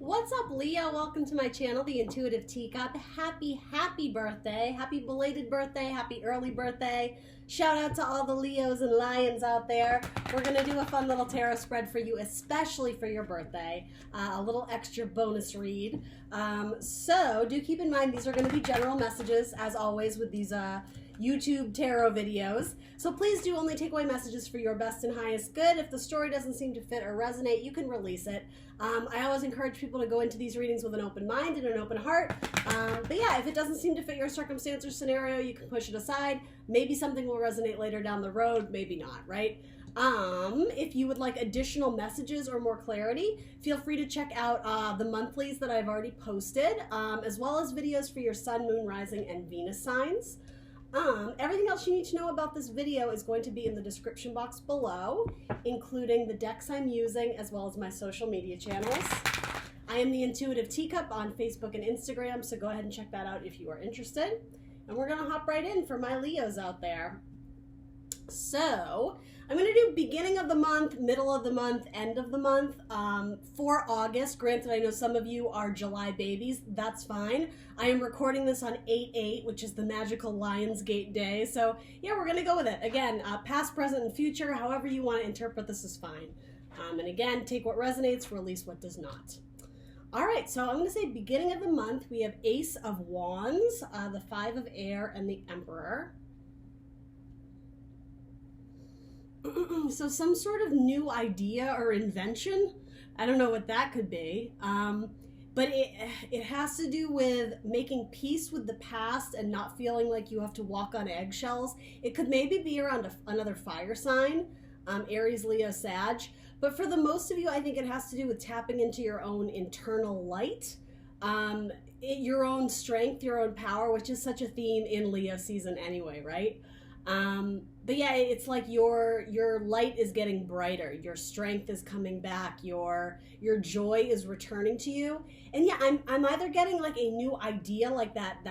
What's up, Leo? Welcome to my channel, The Intuitive Teacup. Happy birthday. Happy belated birthday. Happy early birthday. Shout out to all the Leos and Lions out there. We're going to do a fun little tarot spread for you, especially for your birthday. A little extra bonus read. So do keep in mind these are going to be general messages, as always, with these YouTube tarot videos. So please do only take away messages for your best and highest good. If the story doesn't seem to fit or resonate, you can release it. I always encourage people to go into these readings with an open mind and an open heart. But yeah, if it doesn't seem to fit your circumstance or scenario, you can push it aside. Maybe something will resonate later down the road, maybe not, right? If you would like additional messages or more clarity, feel free to check out the monthlies that I've already posted, as well as videos for your sun, moon, rising, and Venus signs. Everything else you need to know about this video is going to be in the description box below, including the decks I'm using as well as my social media channels. I am the Intuitive Teacup on Facebook and Instagram, so go ahead and check that out if you are interested. And we're going to hop right in for my Leos out there. So I'm going to do beginning of the month, middle of the month, end of the month for August. Granted, I know some of you are July babies. That's fine. I am recording this on 8/8, which is the magical Lionsgate day. So yeah, we're going to go with it. Again, past, present, and future, however you want to interpret this is fine. And again, take what resonates, release what does not. All right, so I'm going to say beginning of the month, we have Ace of Wands, the Five of Air, and the Emperor. So some sort of new idea or invention. I don't know what that could be. But it has to do with making peace with the past and not feeling like you have to walk on eggshells. It could maybe be around another fire sign, Aries, Leo, Sag. But for the most of you, I think it has to do with tapping into your own internal light, your own strength, your own power, which is such a theme in Leo season anyway, right? But yeah, it's like your light is getting brighter, your strength is coming back, your joy is returning to you. And yeah, I'm either getting like a new idea, like that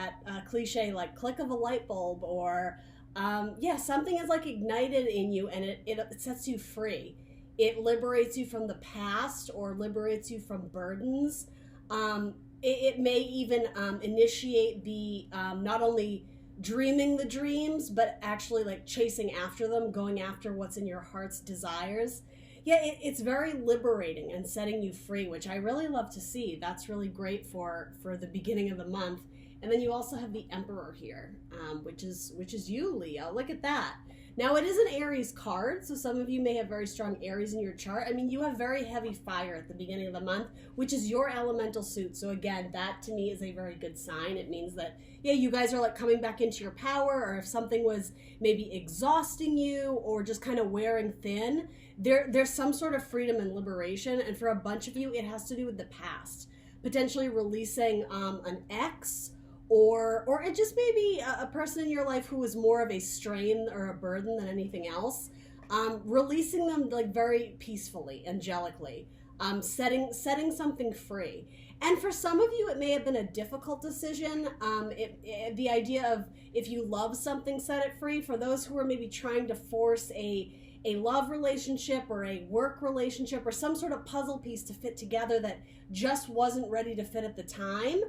cliche, like click of a light bulb, or yeah, something is like ignited in you and it sets you free. It liberates you from the past or liberates you from burdens. It may even initiate the not only dreaming the dreams, but actually like chasing after them, going after what's in your heart's desires. Yeah, it's very liberating and setting you free, which I really love to see. That's really great for the beginning of the month. And then you also have the Emperor here, which is you, Leo. Look at that. Now, it is an Aries card, so some of you may have very strong Aries in your chart. I mean, you have very heavy fire at the beginning of the month, which is your elemental suit. So again, that to me is a very good sign. It means that, yeah, you guys are like coming back into your power, or if something was maybe exhausting you or just kind of wearing thin, there's some sort of freedom and liberation. And for a bunch of you, it has to do with the past, potentially releasing an ex, or it just may be a person in your life who is more of a strain or a burden than anything else. Releasing them like very peacefully, angelically, setting something free. And for some of you, it may have been a difficult decision. The idea of if you love something, set it free. For those who are maybe trying to force a love relationship or a work relationship or some sort of puzzle piece to fit together that just wasn't ready to fit at the time,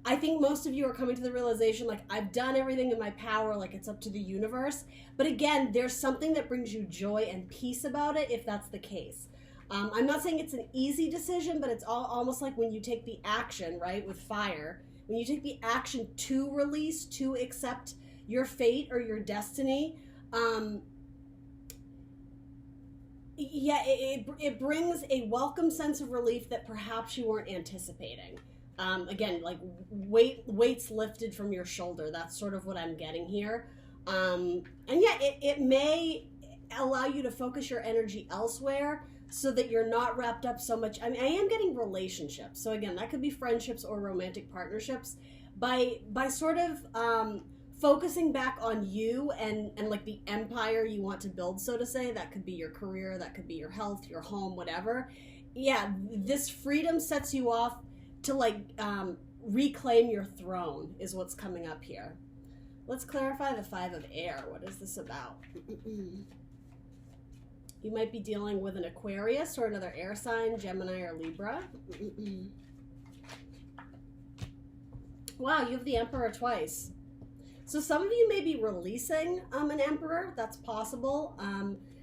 I think most of you are coming to the realization, like, I've done everything in my power, like it's up to the universe. But again, there's something that brings you joy and peace about it if that's the case. I'm not saying it's an easy decision, but it's almost like when you take the action, right, with fire, when you take the action to release, to accept your fate or your destiny, yeah, it brings a welcome sense of relief that perhaps you weren't anticipating. Again, like weight's lifted from your shoulder. That's sort of what I'm getting here. And yeah, it may allow you to focus your energy elsewhere so that you're not wrapped up so much. I mean, I am getting relationships. So again, that could be friendships or romantic partnerships. By sort of focusing back on you and like the empire you want to build, so to say. That could be your career, that could be your health, your home, whatever. Yeah, this freedom sets you off to like reclaim your throne is what's coming up here. Let's clarify the Five of Air. What is this about? You might be dealing with an Aquarius or another air sign, Gemini or Libra. Wow, you have the Emperor twice. So some of you may be releasing an Emperor. That's possible.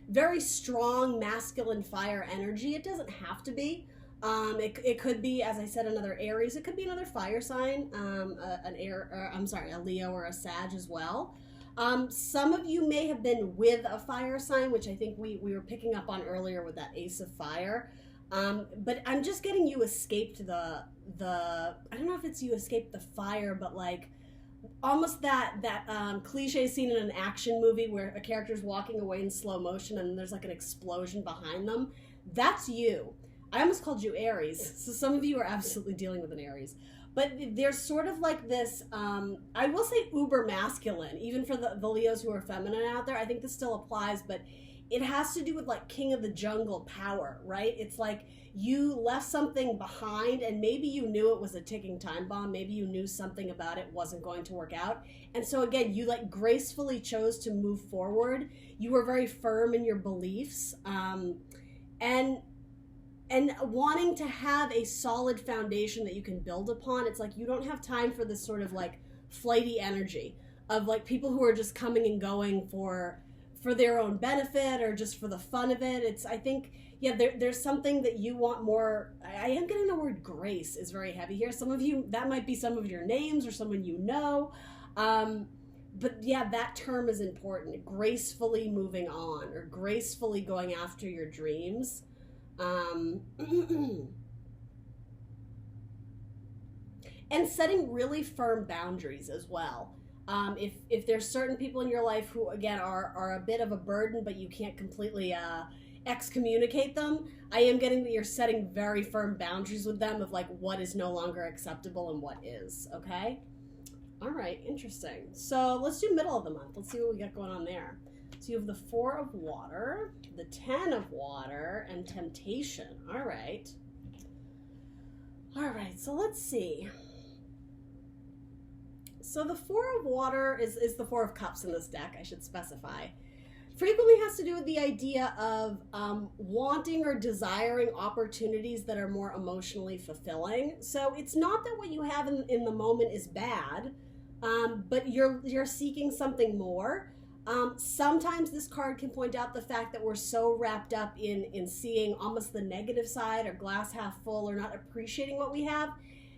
Very strong masculine fire energy. It doesn't have to be. It could be, as I said, another Aries. It could be another fire sign, a Leo or a Sag as well. Some of you may have been with a fire sign, which I think we were picking up on earlier with that Ace of Fire. But I'm just getting you escaped the I don't know if it's you escaped the fire, but like almost that cliche scene in an action movie where a character's walking away in slow motion and there's like an explosion behind them. That's you. I almost called you Aries, so some of you are absolutely dealing with an Aries. But there's sort of like this, I will say uber masculine, even for the Leos who are feminine out there. I think this still applies, but it has to do with like king of the jungle power, right? It's like you left something behind and maybe you knew it was a ticking time bomb. Maybe you knew something about it wasn't going to work out. And so again, you like gracefully chose to move forward. You were very firm in your beliefs. And wanting to have a solid foundation that you can build upon. It's like you don't have time for this sort of like flighty energy of like people who are just coming and going for their own benefit or just for the fun of it. It's, I think, yeah, there's something that you want more. I am getting the word grace is very heavy here. Some of you, that might be some of your names or someone you know. But yeah, that term is important. Gracefully moving on or gracefully going after your dreams. And setting really firm boundaries as well. If there's certain people in your life who, again, are a bit of a burden, but you can't completely excommunicate them, I am getting that you're setting very firm boundaries with them of like what is no longer acceptable and what is, okay? All right, interesting. So let's do middle of the month. Let's see what we got going on there. So you have the 4 of water, the 10 of water, and temptation. All right. All right, so let's see. So the 4 of water is the 4 of cups in this deck, I should specify. Frequently has to do with the idea of wanting or desiring opportunities that are more emotionally fulfilling. So it's not that what you have in the moment is bad, but you're seeking something more. Sometimes this card can point out the fact that we're so wrapped up in seeing almost the negative side or glass half full or not appreciating what we have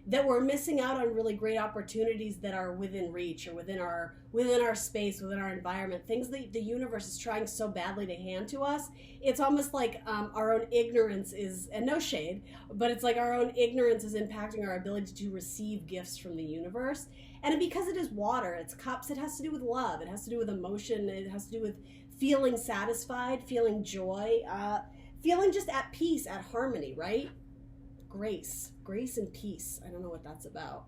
that we're missing out on really great opportunities that are within reach or within our space, within our environment, things that the universe is trying so badly to hand to us. It's almost like our own ignorance is, and no shade, but it's like our own ignorance is impacting our ability to receive gifts from the universe. And because it is water, it's cups, it has to do with love, it has to do with emotion, it has to do with feeling satisfied, feeling joy, feeling just at peace, at harmony, right? Grace and peace. I don't know what that's about.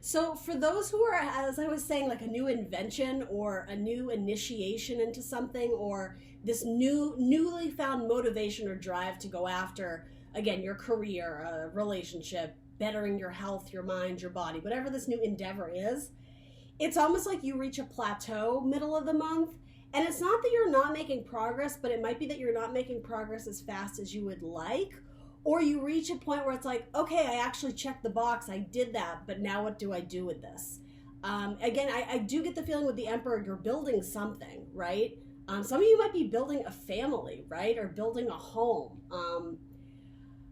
So for those who are, as I was saying, like a new invention or a new initiation into something or this newly found motivation or drive to go after, again, your career, a relationship, bettering your health, your mind, your body, whatever this new endeavor is, it's almost like you reach a plateau middle of the month. And it's not that you're not making progress, but it might be that you're not making progress as fast as you would like, or you reach a point where it's like, okay, I actually checked the box, I did that, but now what do I do with this? Again, I do get the feeling with the Emperor, you're building something, right? Some of you might be building a family, right? Or building a home.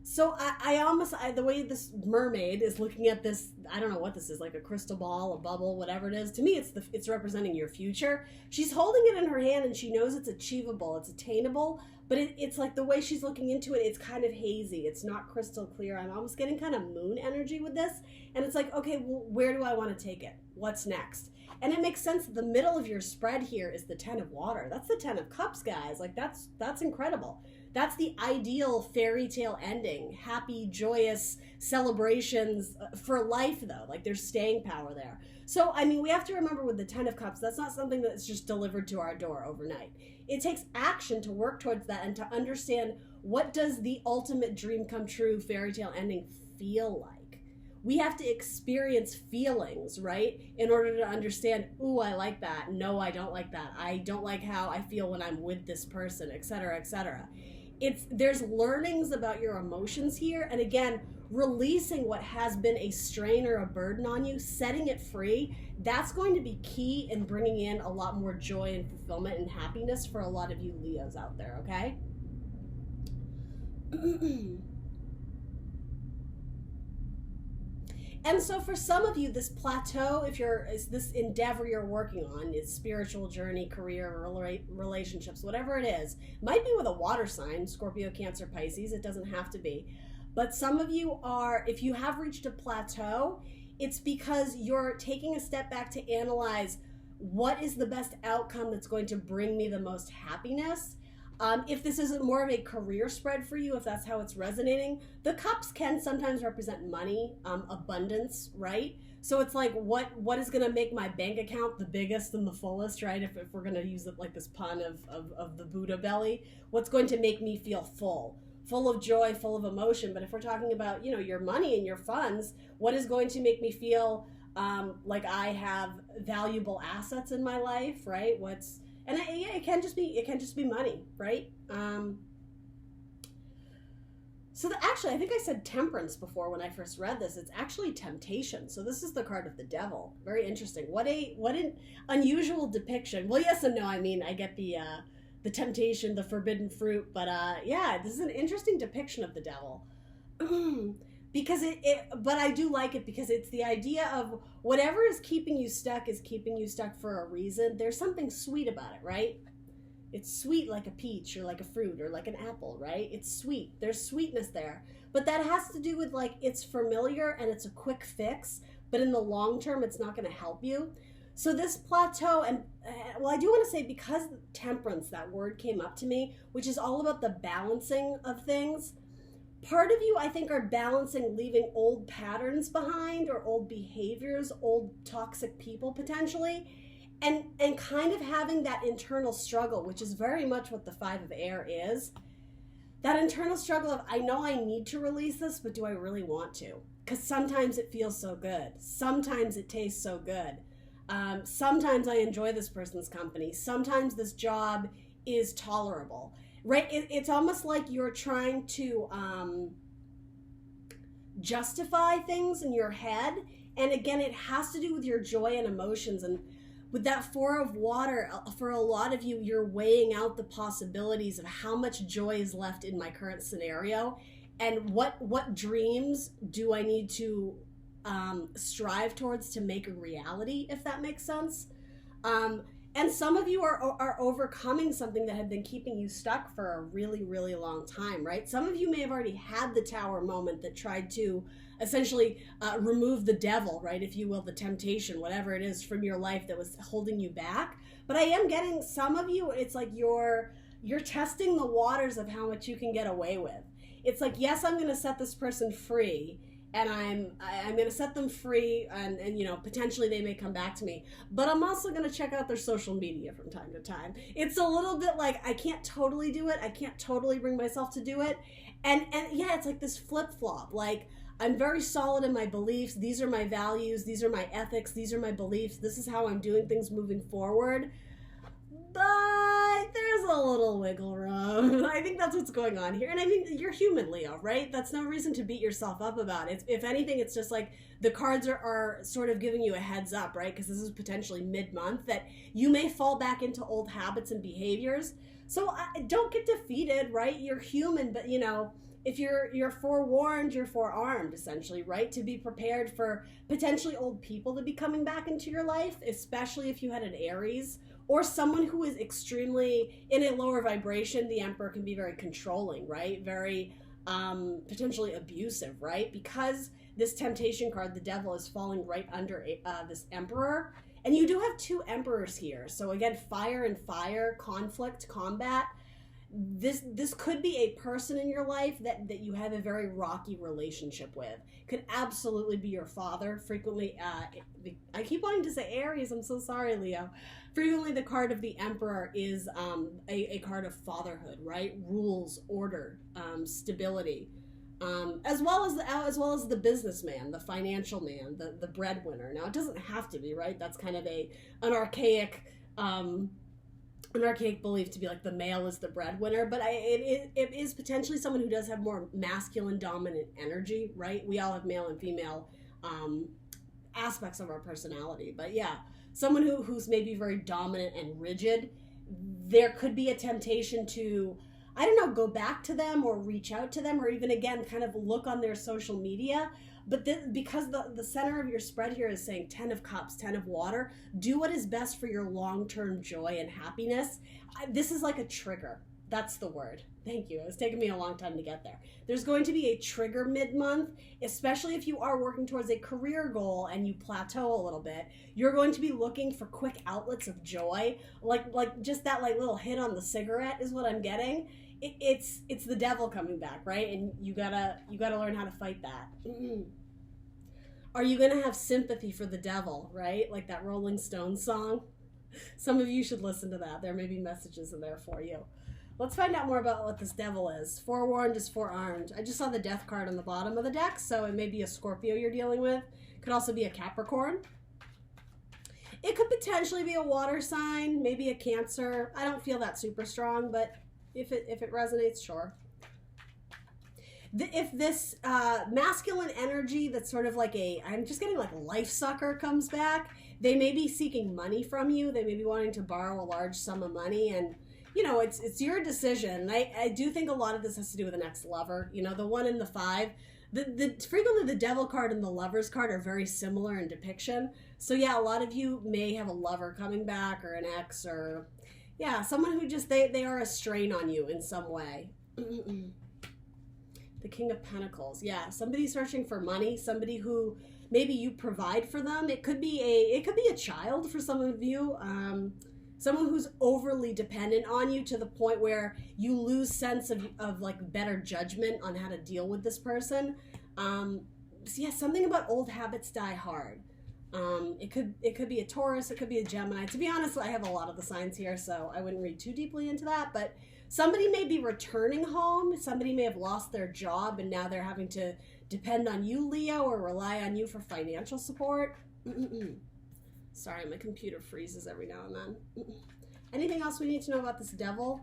So the way this mermaid is looking at this, I don't know what this is, like a crystal ball, a bubble, whatever it is. To me, it's representing your future. She's holding it in her hand and she knows it's achievable, it's attainable, but it's like the way she's looking into it, it's kind of hazy. It's not crystal clear. I'm almost getting kind of moon energy with this. And it's like, okay, well, where do I want to take it? What's next? And it makes sense that the middle of your spread here is the 10 of water. That's the 10 of cups, guys. Like that's incredible. That's the ideal fairy tale ending. Happy, joyous celebrations for life, though. Like, there's staying power there. So, I mean, we have to remember with the 10 of Cups, that's not something that's just delivered to our door overnight. It takes action to work towards that and to understand what does the ultimate dream come true fairy tale ending feel like. We have to experience feelings, right, in order to understand, ooh, I like that. No, I don't like that. I don't like how I feel when I'm with this person, etc., etc. there's learnings about your emotions here, and again, releasing what has been a strain or a burden on you, setting it free, that's going to be key in bringing in a lot more joy and fulfillment and happiness for a lot of you Leos out there, okay? And so for some of you, this plateau, is this endeavor you're working on, is spiritual journey, career, relationships, whatever it is, might be with a water sign, Scorpio, Cancer, Pisces, it doesn't have to be. But some of you are, if you have reached a plateau, it's because you're taking a step back to analyze what is the best outcome that's going to bring me the most happiness. If this isn't more of a career spread for you, if that's how it's resonating, the cups can sometimes represent money, abundance, right? So it's like, what is going to make my bank account the biggest and the fullest, right? If we're going to use it like this pun of the Buddha belly, what's going to make me feel full of joy, full of emotion? But if we're talking about, your money and your funds, what is going to make me feel like I have valuable assets in my life, right? It can just be money, right? Actually, I think I said temperance before when I first read this. It's actually temptation. So this is the card of the devil. Very interesting. What an unusual depiction. Well, yes and no. I mean, I get the temptation, the forbidden fruit, but this is an interesting depiction of the devil. Because but I do like it because it's the idea of whatever is keeping you stuck for a reason. There's something sweet about it, right? It's sweet like a peach or like a fruit or like an apple, right? It's sweet. There's sweetness there. But that has to do with like it's familiar and it's a quick fix, but in the long term, it's not going to help you. So this plateau, and I do want to say, because temperance, that word came up to me, which is all about the balancing of things. Part of you, I think, are balancing leaving old patterns behind or old behaviors, old toxic people potentially, and kind of having that internal struggle, which is very much what the Five of Air is. That internal struggle of, I know I need to release this, but do I really want to? Because sometimes it feels so good. Sometimes it tastes so good. Sometimes I enjoy this person's company. Sometimes this job is tolerable. Right? It's almost like you're trying to justify things in your head. And again, it has to do with your joy and emotions. And with that Four of Water, for a lot of you, you're weighing out the possibilities of how much joy is left in my current scenario. And what dreams do I need to strive towards to make a reality, if that makes sense. And some of you are overcoming something that had been keeping you stuck for a really, really long time, right? Some of you may have already had the tower moment that tried to essentially remove the devil, right, if you will, the temptation, whatever it is from your life that was holding you back. But I am getting some of you, it's like you're testing the waters of how much you can get away with. It's like, yes, I'm going to set this person free, and I'm going to set them free, and potentially they may come back to me, but I'm also going to check out their social media from time to time. It's a little bit like, I can't totally do it. I can't totally bring myself to do it. And yeah, it's like this flip-flop. Like, I'm very solid in my beliefs. These are my values. These are my ethics. These are my beliefs. This is how I'm doing things moving forward. But there's a little wiggle room. I think that's what's going on here. And I mean, you're human, Leo, right? That's no reason to beat yourself up about it. If anything, it's just like the cards are sort of giving you a heads up, right? Because this is potentially mid-month that you may fall back into old habits and behaviors. So don't get defeated, right? You're human, but if you're forewarned, you're forearmed, essentially, right? To be prepared for potentially old people to be coming back into your life, especially if you had an Aries or someone who is extremely in a lower vibration. The Emperor can be very controlling, right? Very potentially abusive, right? Because this temptation card, the devil, is falling right under this Emperor. And you do have two Emperors here. So again, fire and fire, conflict, combat. This could be a person in your life that you have a very rocky relationship with. Could absolutely be your father. Frequently, I keep wanting to say Aries. I'm so sorry, Leo. Frequently, the card of the Emperor is a card of fatherhood, right? Rules, order, stability, as well as the businessman, the financial man, the breadwinner. Now, it doesn't have to be, right? That's kind of an archaic an archaic belief to be like the male is the breadwinner, but it is potentially someone who does have more masculine dominant energy, right? We all have male and female aspects of our personality, but yeah, someone who's maybe very dominant and rigid, there could be a temptation to, I don't know, go back to them or reach out to them, or even again kind of look on their social media. But because the center of your spread here is saying 10 of cups, 10 of water, do what is best for your long-term joy and happiness. This is like a trigger. That's the word. Thank you. It's taken me a long time to get there. There's going to be a trigger mid-month, especially if you are working towards a career goal and you plateau a little bit. You're going to be looking for quick outlets of joy, like just that like little hit on the cigarette is what I'm getting. It's the devil coming back, right? And you gotta learn how to fight that. Are you gonna have sympathy for the devil, right? Like that Rolling Stones song. Some of you should listen to that. There may be messages in there for you. Let's find out more about what this devil is. Forewarned is forearmed. I just saw the death card on the bottom of the deck, so it may be a Scorpio you're dealing with. Could also be a Capricorn. It could potentially be a water sign, maybe a Cancer. I don't feel that super strong, but if it resonates, sure. If this masculine energy that's sort of like I'm just getting like a life sucker comes back, they may be seeking money from you. They may be wanting to borrow a large sum of money, and you know, it's your decision. I do think a lot of this has to do with an ex-lover. You know, the 1 and the 5. Frequently the devil card and the lover's card are very similar in depiction. So yeah, a lot of you may have a lover coming back, or an ex, or yeah, someone who just, they are a strain on you in some way. The King of Pentacles. Yeah, somebody searching for money, somebody who maybe you provide for them. It could be a child for some of you. Someone who's overly dependent on you to the point where you lose sense of like better judgment on how to deal with this person. So yeah, something about old habits die hard. It could be a Taurus, it could be a Gemini. To be honest, I have a lot of the signs here, so I wouldn't read too deeply into that. But somebody may be returning home. Somebody may have lost their job and now they're having to depend on you, Leo, or rely on you for financial support. Sorry, my computer freezes every now and then. Anything else we need to know about this devil?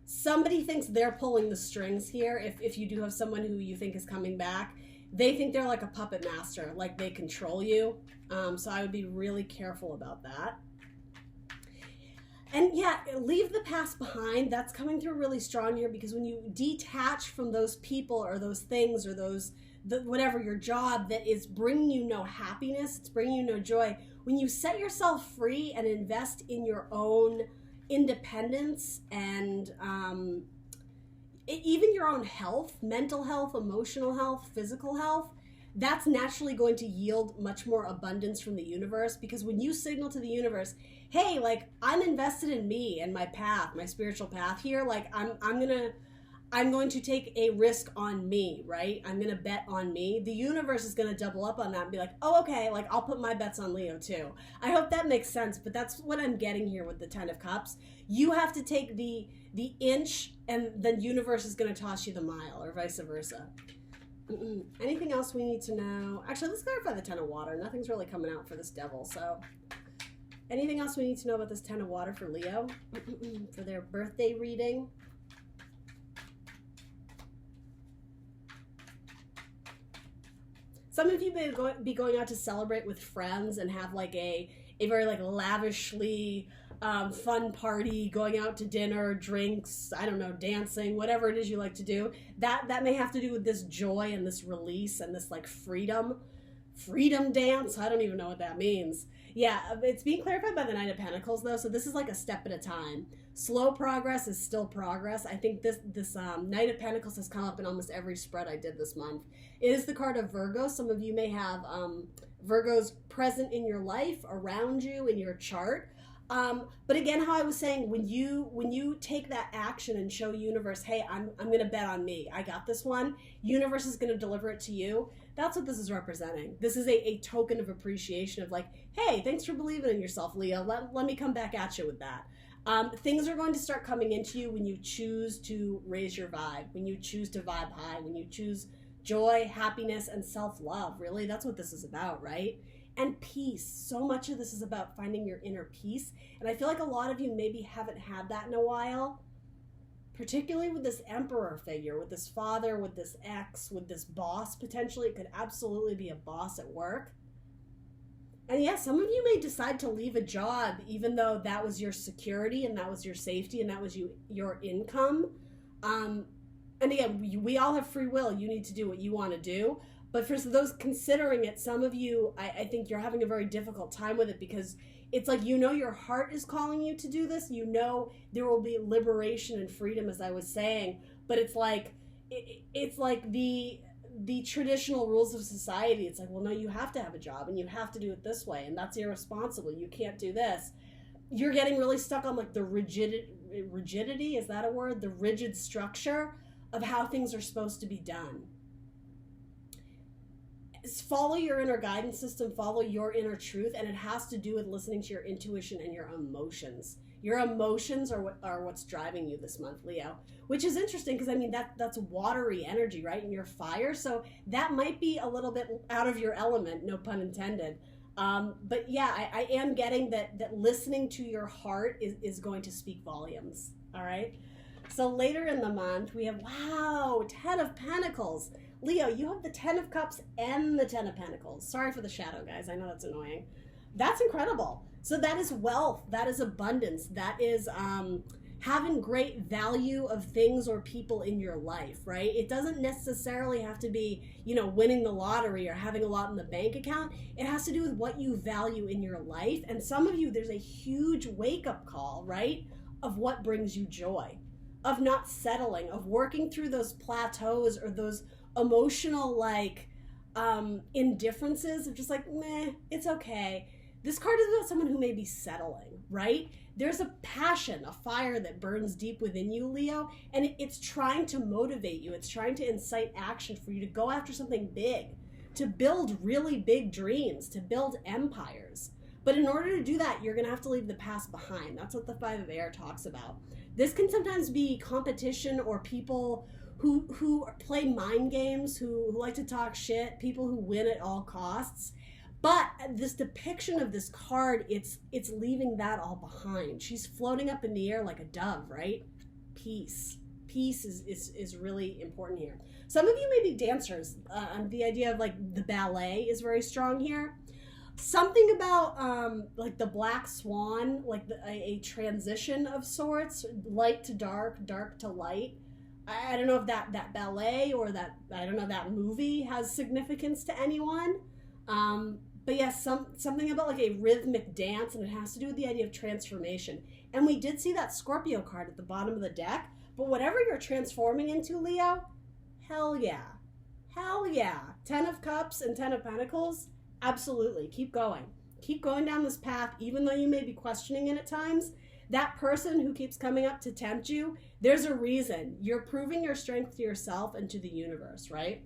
Somebody thinks they're pulling the strings here. If you do have someone who you think is coming back, they think they're like a puppet master, like they control you. So I would be really careful about that. And yeah, leave the past behind. That's coming through really strong here, because when you detach from those people or those things or whatever your job that is bringing you no happiness, it's bringing you no joy, when you set yourself free and invest in your own independence and even your own health, mental health, emotional health, physical health, that's naturally going to yield much more abundance from the universe. Because when you signal to the universe, hey, like, I'm invested in me and my path, my spiritual path here, like I'm going to take a risk on me, right? I'm going to bet on me. The universe is going to double up on that and be like, oh, okay, like I'll put my bets on Leo too. I hope that makes sense, but that's what I'm getting here with the 10 of Cups. You have to take the inch, and the universe is going to toss you the mile, or vice versa. Anything else we need to know? Actually, let's clarify the 10 of Water. Nothing's really coming out for this devil, so anything else we need to know about this 10 of Water for Leo for their birthday reading? Some of you may be going out to celebrate with friends and have like a very like lavishly fun party, going out to dinner, drinks, I don't know, dancing, whatever it is you like to do. That may have to do with this joy and this release and this like freedom dance. I don't even know what that means. Yeah, it's being clarified by the Knight of Pentacles though, so this is like a step at a time. Slow progress is still progress. I think this Knight of Pentacles has come up in almost every spread I did this month. It is the card of Virgo. Some of you may have Virgos present in your life, around you, in your chart. But again, how I was saying, when you take that action and show universe, hey, I'm going to bet on me. I got this one. Universe is going to deliver it to you. That's what this is representing. This is a token of appreciation of like, hey, thanks for believing in yourself, Leo. Let me come back at you with that. Things are going to start coming into you when you choose to raise your vibe, when you choose to vibe high, when you choose joy, happiness, and self-love. Really, that's what this is about, right? And peace. So much of this is about finding your inner peace. And I feel like a lot of you maybe haven't had that in a while, particularly with this emperor figure, with this father, with this ex, with this boss. Potentially, it could absolutely be a boss at work. And yeah, some of you may decide to leave a job, even though that was your security and that was your safety and that was your income. And again, we all have free will. You need to do what you want to do. But for those considering it, some of you, I think you're having a very difficult time with it, because it's like, you know, your heart is calling you to do this. You know, there will be liberation and freedom, as I was saying. But it's like, it's like the traditional rules of society. It's like, well, no, you have to have a job and you have to do it this way. And that's irresponsible. You can't do this. You're getting really stuck on like the rigidity, is that a word? The rigid structure of how things are supposed to be done. Follow your inner guidance system, follow your inner truth, and it has to do with listening to your intuition and your emotions. Your emotions are what's driving you this month, Leo, which is interesting because, I mean, that's watery energy, right? And you're fire, so that might be a little bit out of your element, no pun intended. But yeah, I am getting that listening to your heart is going to speak volumes, all right? So later in the month, we have, wow, 10 of Pentacles. Leo, you have the 10 of Cups and the 10 of Pentacles. Sorry for the shadow, guys. I know that's annoying. That's incredible. So that is wealth. That is abundance. That is having great value of things or people in your life, right? It doesn't necessarily have to be, you know, winning the lottery or having a lot in the bank account. It has to do with what you value in your life. And some of you, there's a huge wake-up call, right, of what brings you joy, of not settling, of working through those plateaus or those emotional like indifferences of just like, meh, it's okay. This card is about someone who may be settling, right? There's a passion, a fire that burns deep within you, Leo, and it's trying to motivate you. It's trying to incite action for you to go after something big, to build really big dreams, to build empires. But in order to do that, you're going to have to leave the past behind. That's what the Five of Air talks about. This can sometimes be competition or people who play mind games, who like to talk shit, people who win at all costs. But this depiction of this card, it's leaving that all behind. She's floating up in the air like a dove, right? Peace. Peace is really important here. Some of you may be dancers. The idea of like the ballet is very strong here. Something about like the black swan, like a transition of sorts, light to dark, dark to light. I don't know if that ballet or that movie has significance to anyone. But yeah, something about like a rhythmic dance, and it has to do with the idea of transformation. And we did see that Scorpio card at the bottom of the deck, but whatever you're transforming into, Leo, hell yeah. Hell yeah. 10 of Cups and 10 of Pentacles, absolutely. Keep going. Keep going down this path, even though you may be questioning it at times. That person who keeps coming up to tempt you, there's a reason. You're proving your strength to yourself and to the universe, right?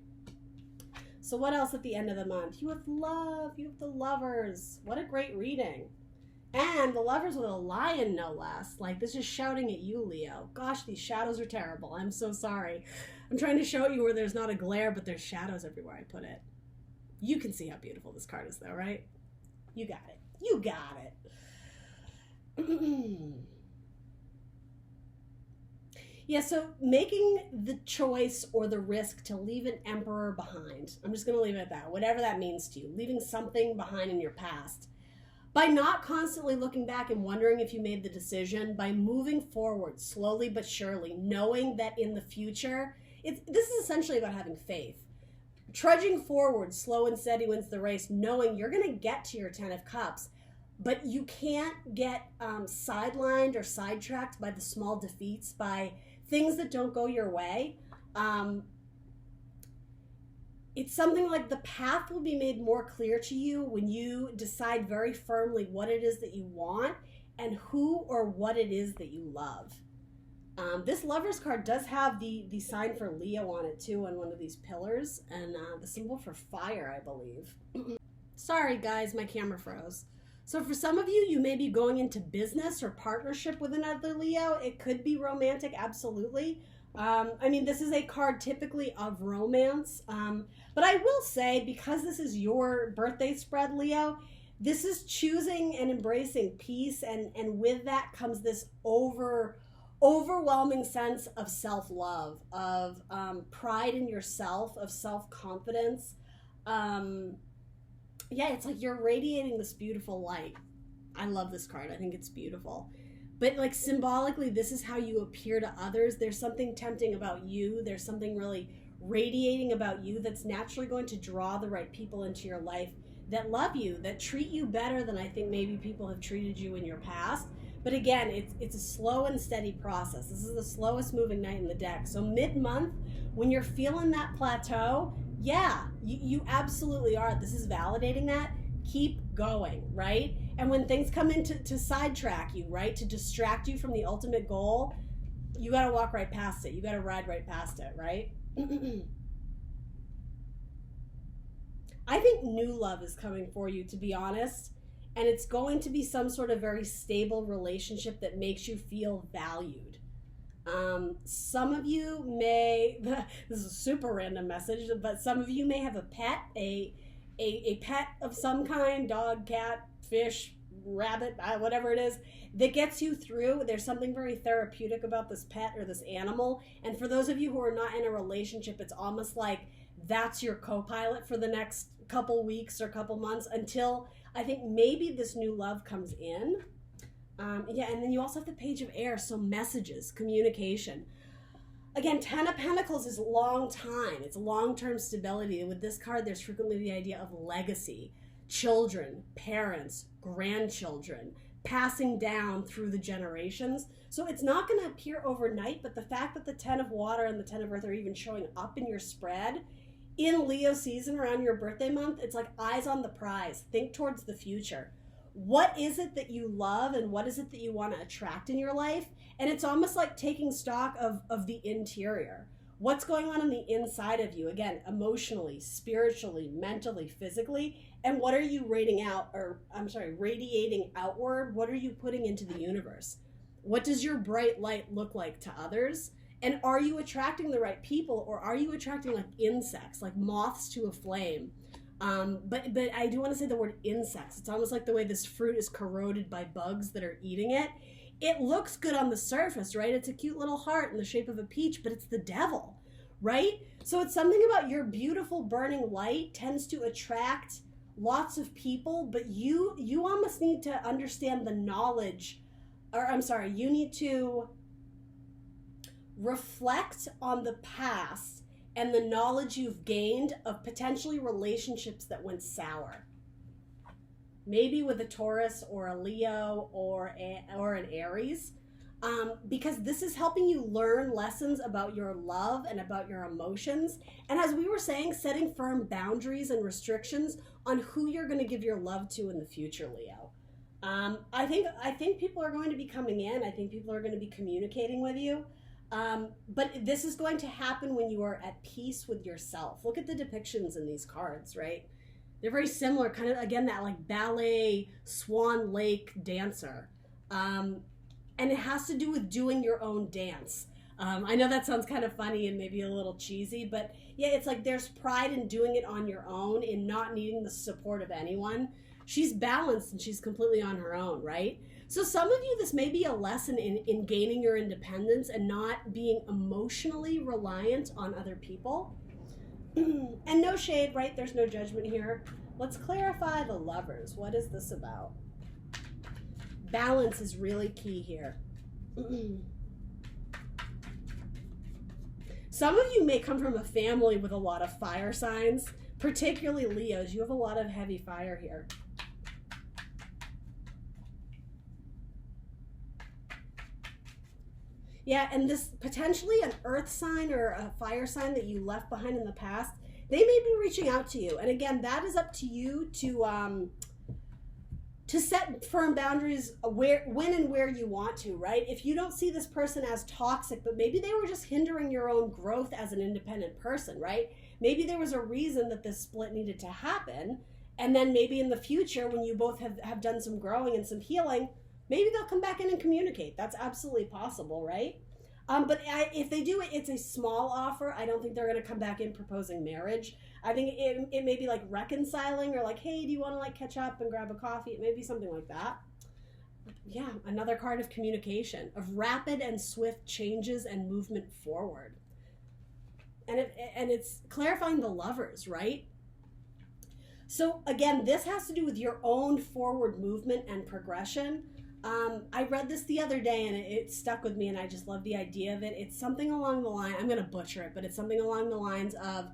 So what else at the end of the month? You have love. You have the Lovers. What a great reading. And the Lovers with a lion, no less. Like, this is shouting at you, Leo. Gosh, these shadows are terrible. I'm so sorry. I'm trying to show you where there's not a glare, but there's shadows everywhere I put it. You can see how beautiful this card is, though, right? You got it. You got it. Yeah, so making the choice or the risk to leave an emperor behind. I'm just going to leave it at that. Whatever that means to you. Leaving something behind in your past. By not constantly looking back and wondering if you made the decision, by moving forward slowly but surely, knowing that in the future, this is essentially about having faith. Trudging forward, slow and steady wins the race, knowing you're going to get to your 10 of Cups. But you can't get sidelined or sidetracked by the small defeats, by things that don't go your way. It's something like the path will be made more clear to you when you decide very firmly what it is that you want and who or what it is that you love. This Lovers card does have the sign for Leo on it too, on one of these pillars, and the symbol for fire, I believe. Sorry guys, my camera froze. So for some of you, you may be going into business or partnership with another Leo. It could be romantic, absolutely. I mean, this is a card typically of romance. But I will say, because this is your birthday spread, Leo, this is choosing and embracing peace. And with that comes this overwhelming sense of self-love, of pride in yourself, of self-confidence. Yeah, it's like you're radiating this beautiful light. I love this card. I think it's beautiful. But like symbolically, this is how you appear to others. There's something tempting about you. There's something really radiating about you that's naturally going to draw the right people into your life that love you, that treat you better than I think maybe people have treated you in your past. But again, it's a slow and steady process. This is the slowest moving knight in the deck. So mid-month, when you're feeling that plateau, yeah, you absolutely are. This is validating that. Keep going, right? And when things come in to sidetrack you, right, to distract you from the ultimate goal, you got to walk right past it. You got to ride right past it, right? I think new love is coming for you, to be honest. And it's going to be some sort of very stable relationship that makes you feel valued. Some of you may, this is a super random message, but some of you may have a pet, a pet of some kind, dog, cat, fish, rabbit, whatever it is, that gets you through. There's something very therapeutic about this pet or this animal. And for those of you who are not in a relationship, it's almost like that's your co-pilot for the next couple weeks or couple months until I think maybe this new love comes in. Yeah, and then you also have the Page of Air, so messages, communication. Again, Ten of Pentacles is long time. It's long-term stability. With this card, there's frequently the idea of legacy, children, parents, grandchildren, passing down through the generations. So it's not going to appear overnight, but the fact that the Ten of Water and the Ten of Earth are even showing up in your spread in Leo season around your birthday month, it's like eyes on the prize. Think towards the future. What is it that you love and what is it that you want to attract in your life? And it's almost like taking stock of the interior. What's going on the inside of you? Again, emotionally, spiritually, mentally, physically. And what are you radiating outward? What are you putting into the universe? What does your bright light look like to others? And are you attracting the right people, or are you attracting like insects, like moths to a flame? But I do want to say the word insects. It's almost like the way this fruit is corroded by bugs that are eating it. It looks good on the surface, right? It's a cute little heart in the shape of a peach, but it's the devil, right? So it's something about your beautiful burning light tends to attract lots of people, but you almost need to understand the knowledge, you need to reflect on the past and the knowledge you've gained of potentially relationships that went sour. Maybe with a Taurus or a Leo or an Aries, because this is helping you learn lessons about your love and about your emotions. And as we were saying, setting firm boundaries and restrictions on who you're going to give your love to in the future, Leo. I think people are going to be coming in. I think people are going to be communicating with you. But this is going to happen when you are at peace with yourself. Look at the depictions in these cards, right? They're very similar, kind of, again, that like ballet Swan Lake dancer. And it has to do with doing your own dance. I know that sounds kind of funny and maybe a little cheesy, but yeah, it's like there's pride in doing it on your own, in not needing the support of anyone. She's balanced and she's completely on her own, right? So some of you, this may be a lesson in gaining your independence and not being emotionally reliant on other people. And no shade, right? There's no judgment here. Let's clarify the Lovers. What is this about? Balance is really key here. Some of you may come from a family with a lot of fire signs, particularly Leos. You have a lot of heavy fire here. Yeah, and this potentially an earth sign or a fire sign that you left behind in the past, they may be reaching out to you. And again, that is up to you to set firm boundaries when and where you want to, right? If you don't see this person as toxic, but maybe they were just hindering your own growth as an independent person, right? Maybe there was a reason that this split needed to happen. And then maybe in the future, when you both have done some growing and some healing, maybe they'll come back in and communicate. That's absolutely possible, right? But if they do it, it's a small offer. I don't think they're going to come back in proposing marriage. I think it may be like reconciling, or like, hey, do you want to like catch up and grab a coffee? It may be something like that. Yeah, another card of communication, of rapid and swift changes and movement forward. And it's clarifying the Lovers, right? So again, this has to do with your own forward movement and progression. I read this the other day and it stuck with me, and I just love the idea of it. It's something along the line, I'm going to butcher it, but it's something along the lines of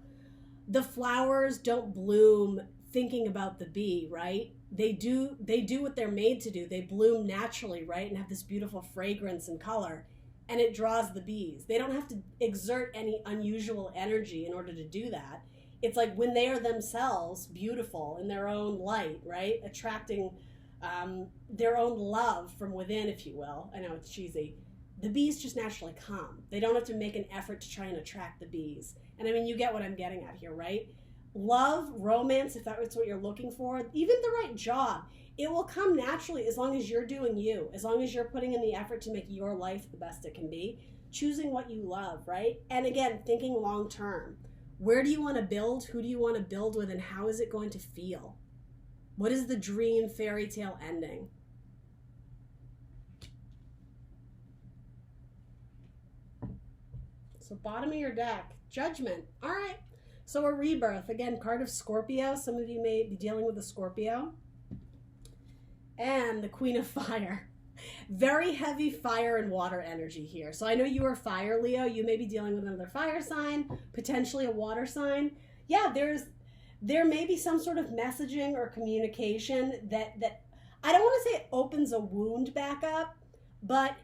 the flowers don't bloom thinking about the bee, right? They do what they're made to do. They bloom naturally, right? And have this beautiful fragrance and color, and it draws the bees. They don't have to exert any unusual energy in order to do that. It's like when they are themselves beautiful in their own light, right? Attracting their own love from within, if you will. I know it's cheesy. The bees just naturally come. They don't have to make an effort to try and attract the bees. And I mean, you get what I'm getting at here, right? Love, romance, if that's what you're looking for, even the right job, it will come naturally as long as you're doing you, as long as you're putting in the effort to make your life the best it can be, choosing what you love, right? And again, thinking long term. Where do you want to build? Who do you want to build with? And how is it going to feel? What is the dream fairy tale ending? So bottom of your deck, Judgment. All right. So a rebirth. Again, card of Scorpio. Some of you may be dealing with a Scorpio. And the Queen of Fire. Very heavy fire and water energy here. So I know you are fire, Leo. You may be dealing with another fire sign, potentially a water sign. Yeah, there may be some sort of messaging or communication that I don't want to say it opens a wound back up, but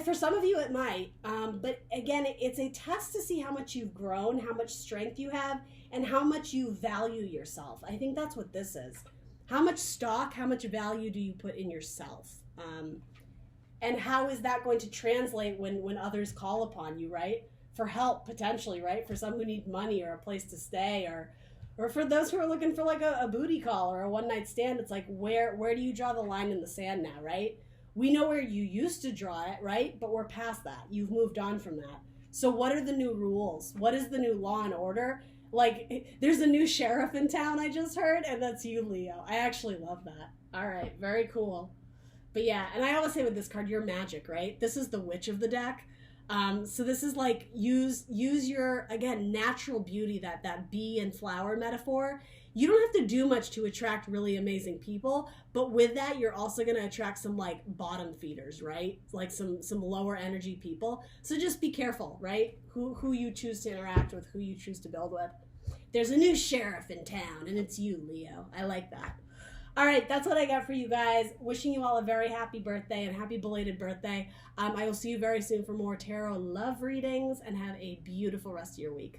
for some of you it might. But again, it's a test to see how much you've grown, how much strength you have, and how much you value yourself. I think that's what this is. How much stock, how much value do you put in yourself? And how is that going to translate when others call upon you, right? For help, potentially, right? For some who need money or a place to stay, or for those who are looking for like a booty call or a one-night stand. It's like, where do you draw the line in the sand now, right? We know where you used to draw it, right? But we're past that. You've moved on from that. So what are the new rules? What is the new law and order? Like, there's a new sheriff in town, I just heard, and that's you, Leo. I actually love that. All right, very cool. But yeah, and I always say with this card, you're magic, right? This is the witch of the deck. So this is like, use your, again, natural beauty, that bee and flower metaphor. You don't have to do much to attract really amazing people, but with that, you're also going to attract some like bottom feeders, right? Like some lower energy people. So just be careful, right? Who you choose to interact with, who you choose to build with. There's a new sheriff in town, and it's you, Leo. I like that. All right, that's what I got for you guys. Wishing you all a very happy birthday and happy belated birthday. I will see you very soon for more tarot love readings, and have a beautiful rest of your week.